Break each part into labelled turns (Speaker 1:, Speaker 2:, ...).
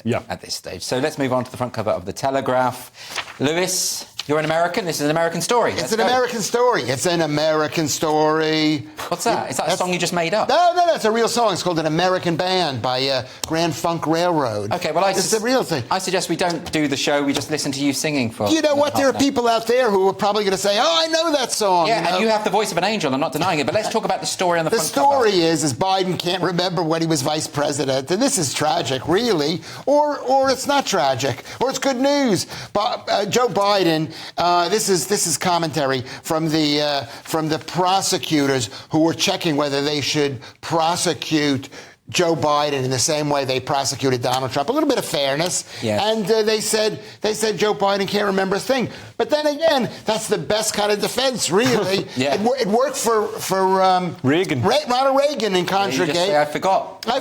Speaker 1: at this stage. So let's move on to the front cover of the Telegraph. Lewis, you're an American. This is an American story.
Speaker 2: It's an American story. It's an American story.
Speaker 1: What's that? Is that a song you just made up?
Speaker 2: No, it's a real song. It's called An American Band by Grand Funk Railroad.
Speaker 1: Okay, well,
Speaker 2: it's a real thing.
Speaker 1: I suggest we don't do the show. We just listen to you singing for.
Speaker 2: You know what? There are people out there who are probably going to say, "Oh, I know that song."
Speaker 1: Yeah,
Speaker 2: you know?
Speaker 1: and you have the voice of an angel. I'm not denying it. But let's talk about the story on the front
Speaker 2: cover. The story
Speaker 1: is
Speaker 2: Biden can't remember when he was vice president, and this is tragic, really, or it's not tragic, or it's good news. But Joe Biden, this is commentary from the prosecutors who were checking whether they should prosecute Joe Biden in the same way they prosecuted Donald Trump. A little bit of fairness.
Speaker 1: Yes.
Speaker 2: And they said Joe Biden can't remember a thing. But then again, that's the best kind of defense, really.
Speaker 1: Yeah.
Speaker 2: It worked for
Speaker 3: Reagan.
Speaker 2: Ronald Reagan in Contragate.
Speaker 1: I forgot.
Speaker 2: I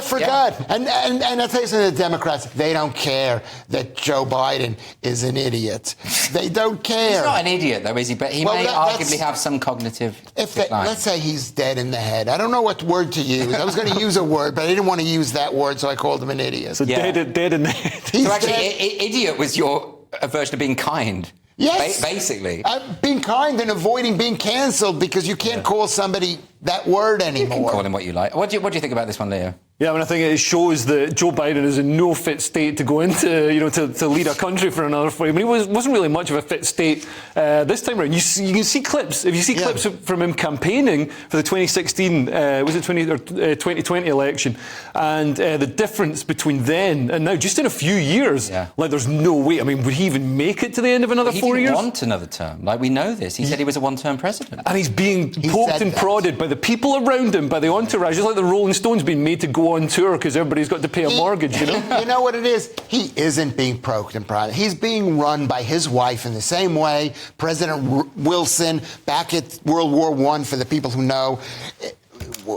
Speaker 2: forgot. Yeah. And I'll tell you something, the Decemocrats, they don't care that Joe Biden is an idiot. They don't care.
Speaker 1: He's not an idiot, though, is he? But he may arguably have some cognitive decline.
Speaker 2: Let's say he's dead in the head. I don't know what word to use. I was going to use a word, but I didn't want to use that word, so I called him an idiot.
Speaker 3: So dead in the head.
Speaker 1: So actually, idiot was your version of being kind.
Speaker 2: Yes.
Speaker 1: Basically.
Speaker 2: Being kind and avoiding being cancelled because you can't call somebody that word anymore.
Speaker 1: You can call him what you like. What do you think about this one, Leo?
Speaker 3: Yeah, I mean, I think it shows that Joe Biden is in no fit state to go into, to lead a country for another 4 years. I mean, he wasn't really much of a fit state this time around. You can see clips. If you see clips from him campaigning for the 2016, 2020 election, and the difference between then and now, just in a few years, like there's no way. I mean, would he even make it to the end of another 4 years?
Speaker 1: He didn't want another term. Like, we know this. He said he was a one-term president.
Speaker 3: And he's being poked and prodded by the people around him, by the entourage, just like the Rolling Stones being made to go on tour because everybody's got to pay a mortgage, you know?
Speaker 2: You know what it is? He isn't being poked and prodded. He's being run by his wife in the same way President Wilson back at World War I, for the people who know.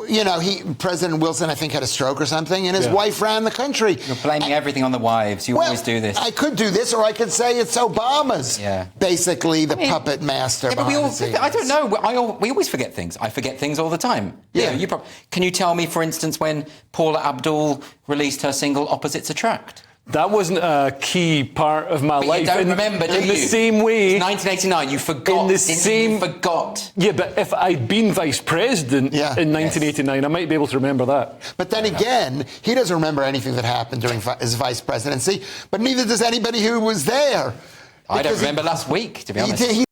Speaker 2: You know, President Wilson, I think, had a stroke or something, and his wife ran the country.
Speaker 1: You're blaming everything on the wives. You always do this.
Speaker 2: I could do this, or I could say it's Obama's. Basically, the puppet master.
Speaker 1: Yeah, but I don't know. We always forget things. I forget things all the time.
Speaker 2: Yeah.
Speaker 1: Can you tell me, for instance, when Paula Abdul released her single "Opposites Attract"?
Speaker 3: That wasn't a key part of my life.
Speaker 1: You don't remember, do you?
Speaker 3: In the same way...
Speaker 1: It's 1989, you forgot. You forgot.
Speaker 3: Yeah, but if I'd been vice president in 1989, I might be able to remember that.
Speaker 2: But then again, he doesn't remember anything that happened during his vice presidency, but neither does anybody who was there.
Speaker 1: I don't remember last week, to be honest.